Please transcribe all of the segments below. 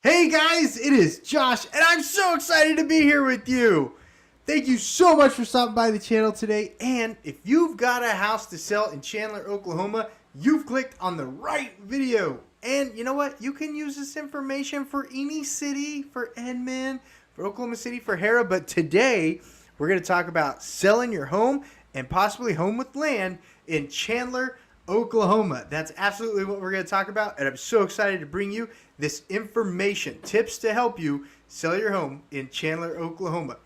Hey guys, it is Josh, and I'm so excited to be here with you. Thank you so much for stopping by the channel today. And if you've got a house to sell in Chandler, Oklahoma, you've clicked on the right video. And you know what? You can use this information for any city, for Edmond, for Oklahoma City, for Hera. But today, we're going to talk about selling your home and possibly home with land in Chandler, Oklahoma. That's absolutely what we're going to talk about, and I'm so excited to bring you this information, tips to help you sell your home in Chandler, Oklahoma.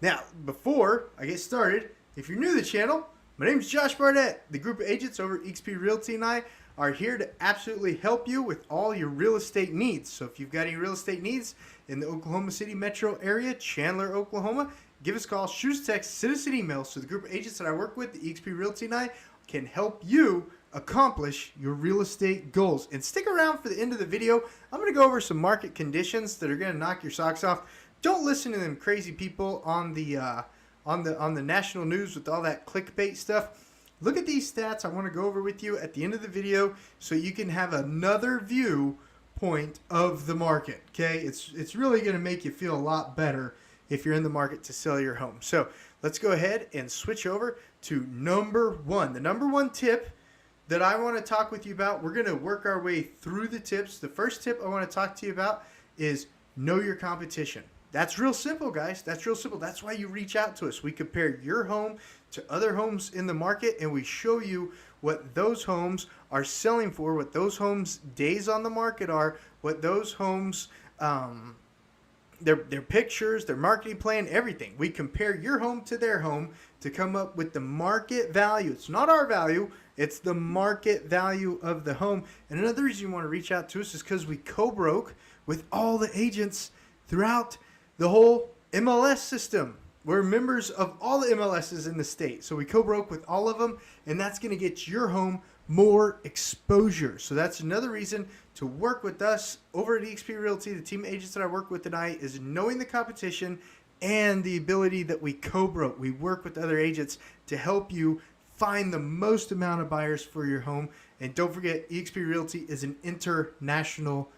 Now, before I get started, if you're new to the channel, my name is Josh Barnett. The group of agents over at eXp Realty and I are here to absolutely help you with all your real estate needs. So if you've got any real estate needs in the Oklahoma City metro area, Chandler, Oklahoma, give us a call, shoot us a text, send us an email so the group of agents that I work with, the eXp Realty and I, can help you accomplish your real estate goals. And stick around for the end of the video. I'm going to go over some market conditions that are going to knock your socks off. Don't listen to them crazy people on the national news with all that clickbait stuff. Look at these stats I want to go over with you at the end of the video so you can have another viewpoint of the market. Okay, it's really going to make you feel a lot better if you're in the market to sell your home. So let's go ahead and switch over to number one. The number one tip that I want to talk with you about, we're going to work our way through the tips. The first tip I want to talk to you about is know your competition. That's real simple, guys. That's real simple. That's why you reach out to us. We compare your home to other homes in the market, and we show you what those homes are selling for, what those homes' days on the market are, what those homes, their pictures, their marketing plan, everything. We compare your home to their home to come up with the market value. It's not our value. It's the market value of the home. And another reason you want to reach out to us is because we co-broke with all the agents throughout the whole MLS system. We're members of all the MLSs in the state. So we co-broke with all of them, and that's going to get your home more exposure. So that's another reason to work with us over at eXp Realty. The team of agents that I work with tonight is knowing the competition and the ability that we co-broke. We work with other agents to help you find the most amount of buyers for your home. And don't forget, eXp Realty is an international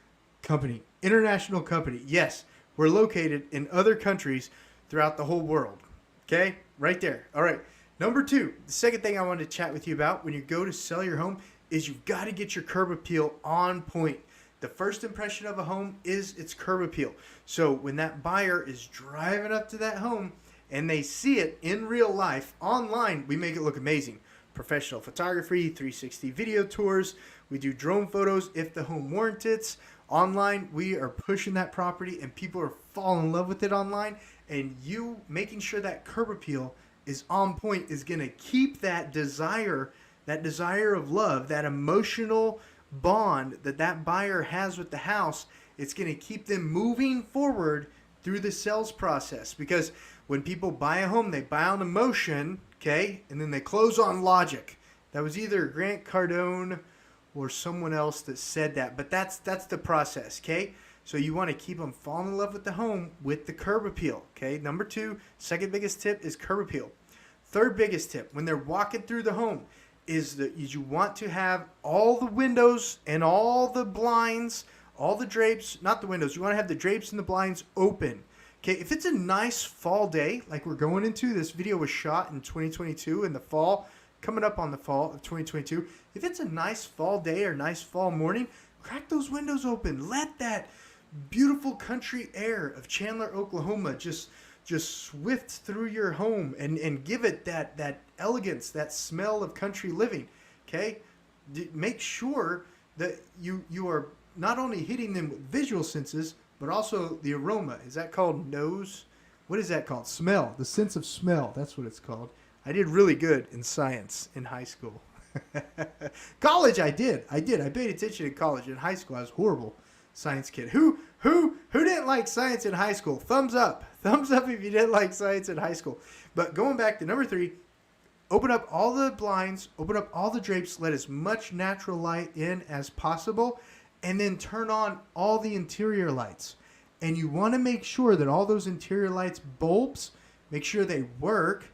company. International company. Yes, we're located in other countries throughout the whole world. Okay? Right there. All right. Number two, the second thing I wanted to chat with you about when you go to sell your home is you've got to get your curb appeal on point. The first impression of a home is its curb appeal. So when that buyer is driving up to that home and they see it in real life online, we make it look amazing. Professional photography, 360 video tours. We do drone photos if the home warrants it. Online, we are pushing that property and people are falling in love with it online. And you making sure that curb appeal is on point is going to keep that desire of love, that emotional bond that buyer has with the house. It's going to keep them moving forward through the sales process, because when people buy a home, they buy on emotion, okay, and then they close on logic. That was either Grant Cardone or someone else that said that, but that's the process, okay? So you want to keep them falling in love with the home with the curb appeal, okay? Number two, second biggest tip is curb appeal. Third biggest tip, when they're walking through the home, is you want to have all the windows and all the blinds, all the drapes, not the windows, you want to have the drapes and the blinds open. Okay, if it's a nice fall day, like we're going into, this video was shot in 2022 in the fall, coming up on the fall of 2022. If it's a nice fall day or nice fall morning, crack those windows open. Let that beautiful country air of Chandler, Oklahoma just swift through your home and give it that elegance, that smell of country living. Okay, make sure that you are not only hitting them with visual senses, but also the aroma. Is that called nose? What is that called? Smell. The sense of smell. That's what it's called. I did really good in science in high school. College, I did. I paid attention in college. In high school, I was horrible science kid. Who didn't like science in high school? Thumbs up. Thumbs up if you didn't like science in high school. But going back to number three, open up all the blinds, open up all the drapes, let as much natural light in as possible, and then turn on all the interior lights. And you want to make sure that all those interior lights, bulbs, make sure they work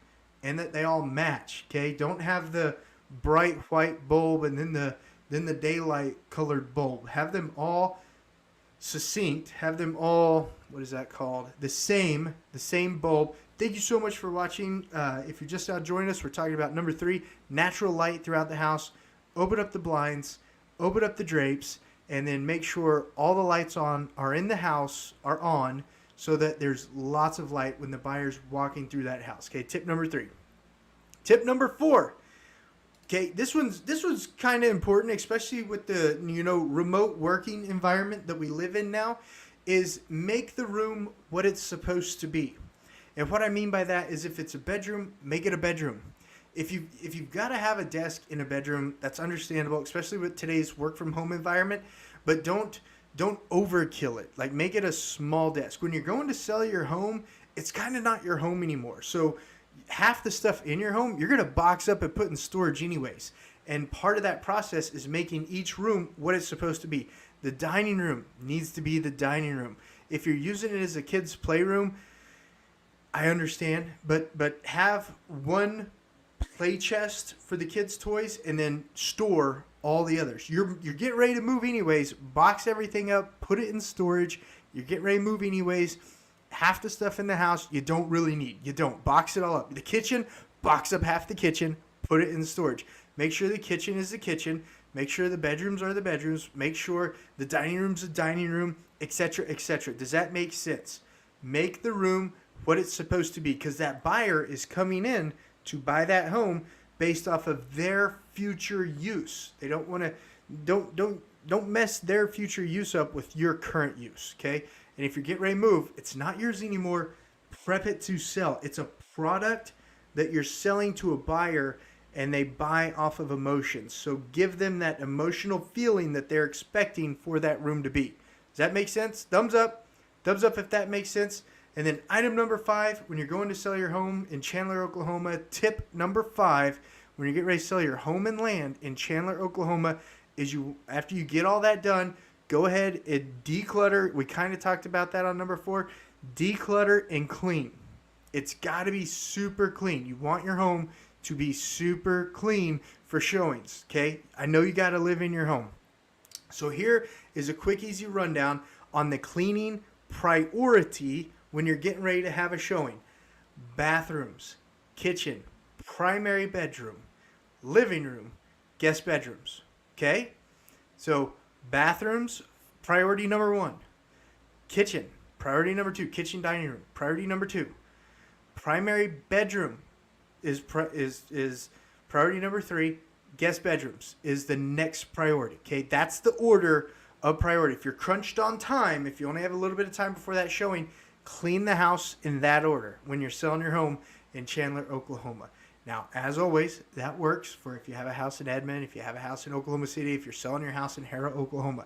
and that they all match. Okay, don't have the bright white bulb and then the daylight colored bulb. Have them all succinct, have them all, what is that called? The same bulb. Thank you so much for watching. If you're just now joining us, we're talking about number 3, natural light throughout the house. Open up the blinds, open up the drapes, and then make sure all the lights are in the house are on, so that there's lots of light when the buyer's walking through that house. Okay, tip number 3. Tip number 4. Okay, this one's kind of important, especially with the remote working environment that we live in now, is make the room what it's supposed to be. And what I mean by that is, if it's a bedroom, make it a bedroom. If you've got to have a desk in a bedroom, that's understandable, especially with today's work from home environment, but don't overkill it. Like, make it a small desk. When you're going to sell your home, it's kind of not your home anymore. So half the stuff in your home, you're going to box up and put in storage anyways. And part of that process is making each room what it's supposed to be. The dining room needs to be the dining room. If you're using it as a kid's playroom, I understand, but have one play chest for the kids' toys and then store all the others. You're getting ready to move anyways. Box everything up, put it in storage. You're getting ready to move anyways. Half the stuff in the house you don't really need. You don't. Box it all up. The kitchen, box up half the kitchen, put it in storage. Make sure the kitchen is the kitchen. Make sure the bedrooms are the bedrooms. Make sure the dining room's the dining room, etc., etc. Does that make sense? Make the room what it's supposed to be, because that buyer is coming in to buy that home based off of their future use. They don't want to don't mess their future use up with your current use, okay? And if you're getting ready to move, it's not yours anymore. Prep it to sell. It's a product that you're selling to a buyer, and they buy off of emotions. So give them that emotional feeling that they're expecting for that room to be. Does that make sense? Thumbs up. Thumbs up if that makes sense. And then item number 5, when you're going to sell your home in Chandler, Oklahoma, tip number 5, when you get ready to sell your home and land in Chandler, Oklahoma, is after you get all that done, go ahead and declutter. We kind of talked about that on number 4. Declutter and clean. It's got to be super clean. You want your home to be super clean for showings, okay? I know you got to live in your home. So here is a quick, easy rundown on the cleaning priority when you're getting ready to have a showing. Bathrooms, kitchen, primary bedroom, living room, guest bedrooms, okay? So bathrooms, priority number 1. Kitchen, priority number 2. Kitchen, dining room, priority number 2. Primary bedroom is priority number 3. Guest bedrooms is the next priority, okay? That's the order of priority. If you're crunched on time, if you only have a little bit of time before that showing, clean the house in that order when you're selling your home in Chandler, Oklahoma. Now, as always, that works for if you have a house in Edmond, if you have a house in Oklahoma City, if you're selling your house in Harrah, Oklahoma.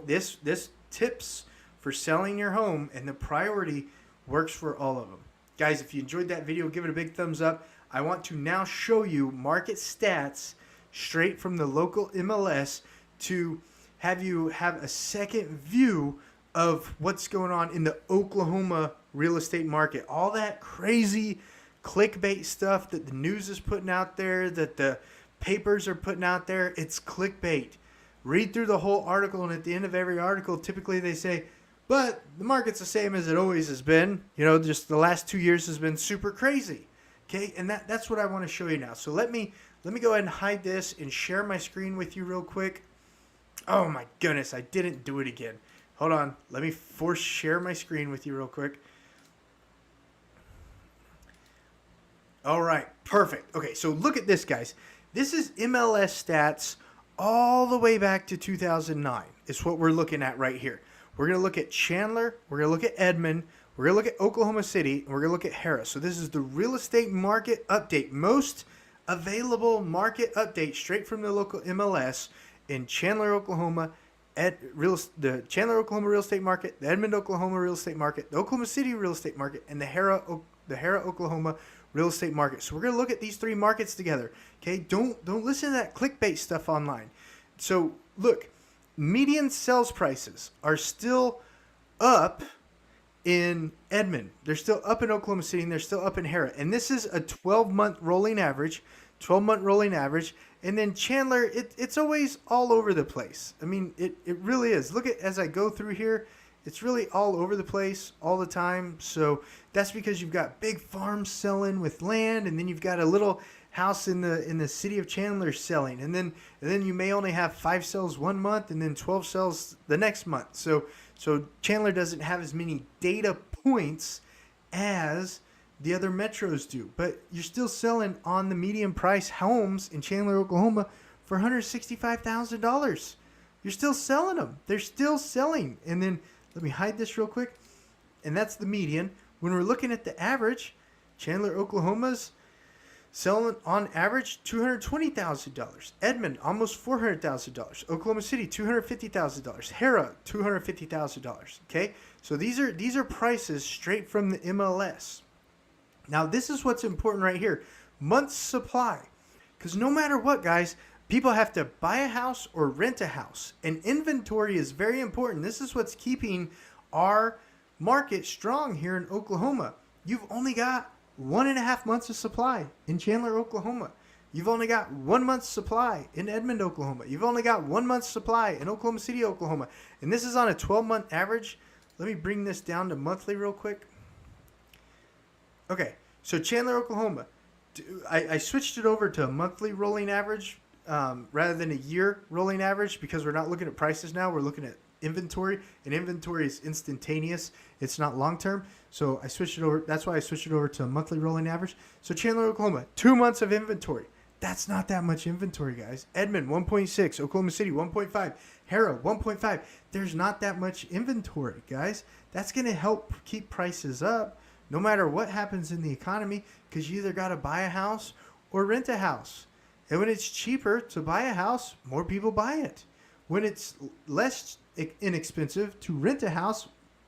This tips for selling your home, and the priority works for all of them. Guys, if you enjoyed that video, give it a big thumbs up. I want to now show you market stats straight from the local MLS to have you have a second view of what's going on in the Oklahoma real estate market. All that crazy clickbait stuff that the news is putting out there, that the papers are putting out there, it's clickbait. Read through the whole article, and at the end of every article, typically they say, but the market's the same as it always has been. Just the last 2 years has been super crazy. Okay, and that's what I want to show you now. So let me go ahead and hide this and share my screen with you real quick. Oh my goodness, I didn't do it again. Hold on, let me force share my screen with you real quick. All right, perfect. Okay, so look at this, guys. This is MLS stats all the way back to 2009 is what we're looking at right here. We're going to look at Chandler, we're going to look at Edmond, we're going to look at Oklahoma City, and we're going to look at Harrah. So this is the real estate market update, most available market update straight from the local MLS in Chandler, Oklahoma, the Chandler, Oklahoma real estate market, the Edmond, Oklahoma real estate market, the Oklahoma City real estate market, and the Harrah, Oklahoma real estate market. So we're going to look at these 3 markets together. Okay, don't listen to that clickbait stuff online. So look, median sales prices are still up in Edmond. They're still up in Oklahoma City, and they're still up in Harrah. And this is a 12-month rolling average. 12-month rolling average. And then Chandler, it's always all over the place. I mean, it really is. Look at, as I go through here, it's really all over the place all the time. So that's because you've got big farms selling with land, and then you've got a little house in the city of Chandler selling, and then you may only have 5 sales one month and then 12 sales the next month. So Chandler doesn't have as many data points as the other metros do, but you're still selling on the median price homes in Chandler, Oklahoma for $165,000. You're still selling them. They're still selling. And then let me hide this real quick. And that's the median. When we're looking at the average, Chandler, Oklahoma's selling on average $220,000. Edmond, almost $400,000. Oklahoma City, $250,000. Hera, $250,000. Okay, so these are prices straight from the MLS. Now, this is what's important right here. Month's supply. Because no matter what, guys, people have to buy a house or rent a house. And inventory is very important. This is what's keeping our market strong here in Oklahoma. You've only got 1.5 months of supply in Chandler, Oklahoma. You've only got 1 month's supply in Edmond, Oklahoma. You've only got 1 month's supply in Oklahoma City, Oklahoma. And this is on a 12-month average. Let me bring this down to monthly real quick. Okay, so Chandler, Oklahoma, I switched it over to a monthly rolling average rather than a year rolling average because we're not looking at prices now. We're looking at inventory, and inventory is instantaneous. It's not long-term. So I switched it over. That's why I switched it over to a monthly rolling average. So Chandler, Oklahoma, 2 months of inventory. That's not that much inventory, guys. Edmond, 1.6. Oklahoma City, 1.5. Hera, 1.5. There's not that much inventory, guys. That's going to help keep prices up no matter what happens in the economy, because you either got to buy a house or rent a house. And when it's cheaper to buy a house, more people buy it. When it's less inexpensive to rent a house,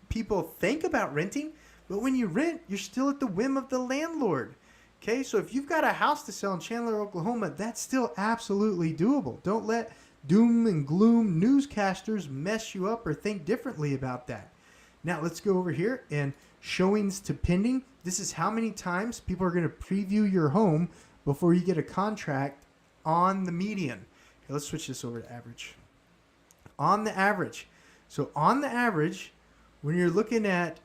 people think about renting, but when you rent, you're still at the whim of the landlord. Okay, so if you've got a house to sell in Chandler, Oklahoma, that's still absolutely doable. Don't let doom and gloom newscasters mess you up or think differently about that. Now let's go over here and showings to pending. This is how many times people are going to preview your home before you get a contract on the median. Okay, let's switch this over to average. On the average. So on the average, when you're looking at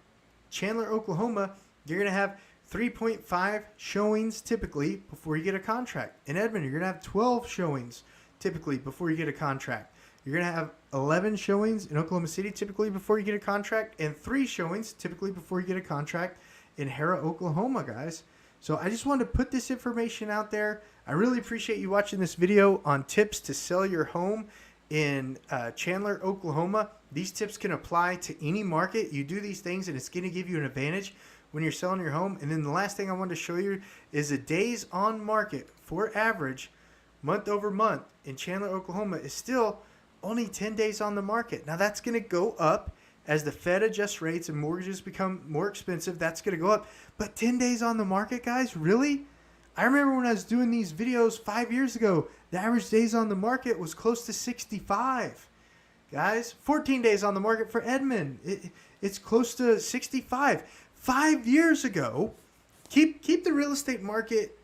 Chandler, Oklahoma, you're going to have 3.5 showings typically before you get a contract. In Edmond, you're going to have 12 showings typically before you get a contract. You're going to have 11 showings in Oklahoma City typically before you get a contract, and 3 showings typically before you get a contract in Hera, Oklahoma, guys. So I just wanted to put this information out there. I really appreciate you watching this video on tips to sell your home in Chandler, Oklahoma. These tips can apply to any market. You do these things and it's going to give you an advantage when you're selling your home. And then the last thing I wanted to show you is the days on market for average month over month in Chandler, Oklahoma is still only 10 days on the market. Now that's going to go up as the Fed adjusts rates and mortgages become more expensive. That's going to go up. But 10 days on the market, guys, really? I remember when I was doing these videos 5 years ago, the average days on the market was close to 65. Guys, 14 days on the market for Edmond. It's close to 65. 5 years ago, keep the real estate market,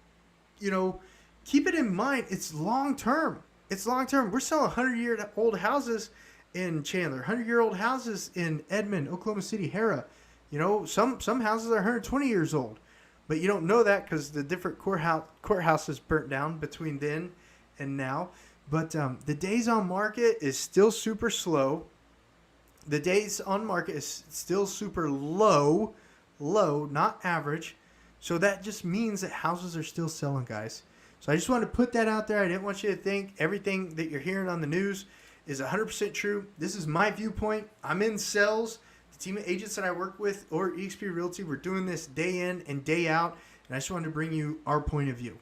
keep it in mind. It's long term. It's long term. We're selling 100-year-old houses in Chandler, 100-year-old houses in Edmond, Oklahoma City, Hera. Some houses are 120 years old, but you don't know that because the different courthouses burnt down between then and now. But the days on market is still super slow. The days on market is still super low, not average. So that just means that houses are still selling, guys. So I just wanted to put that out there. I didn't want you to think everything that you're hearing on the news is 100% true. This is my viewpoint. I'm in sales. The team of agents that I work with or eXp Realty, we're doing this day in and day out. And I just wanted to bring you our point of view.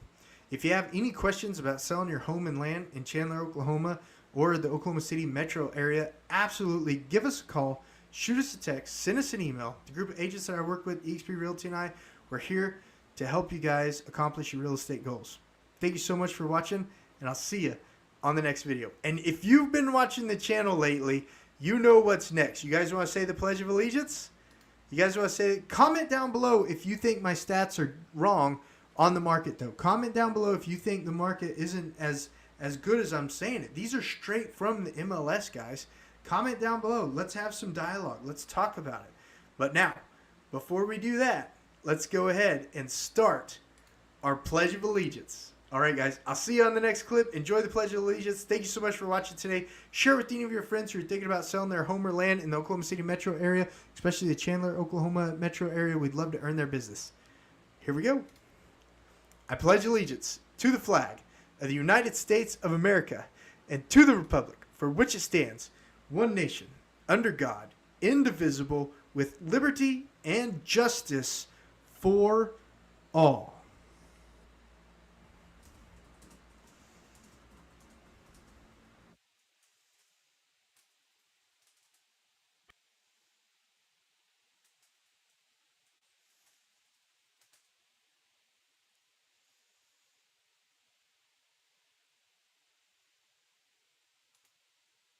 If you have any questions about selling your home and land in Chandler, Oklahoma, or the Oklahoma City metro area, absolutely give us a call, shoot us a text, send us an email. The group of agents that I work with, eXp Realty and I, we're here to help you guys accomplish your real estate goals. Thank you so much for watching, and I'll see you on the next video. And if you've been watching the channel lately, you know what's next. You guys want to say the Pledge of Allegiance? You guys want to say, comment down below if you think my stats are wrong on the market, though. Comment down below if you think the market isn't as good as I'm saying it. These are straight from the MLS, guys. Comment down below. Let's have some dialogue. Let's talk about it. But now, before we do that, let's go ahead and start our Pledge of Allegiance. All right, guys. I'll see you on the next clip. Enjoy the Pledge of Allegiance. Thank you so much for watching today. Share with any of your friends who are thinking about selling their home or land in the Oklahoma City metro area, especially the Chandler, Oklahoma metro area. We'd love to earn their business. Here we go. I pledge allegiance to the flag of the United States of America and to the republic for which it stands, one nation, under God, indivisible, with liberty and justice for all.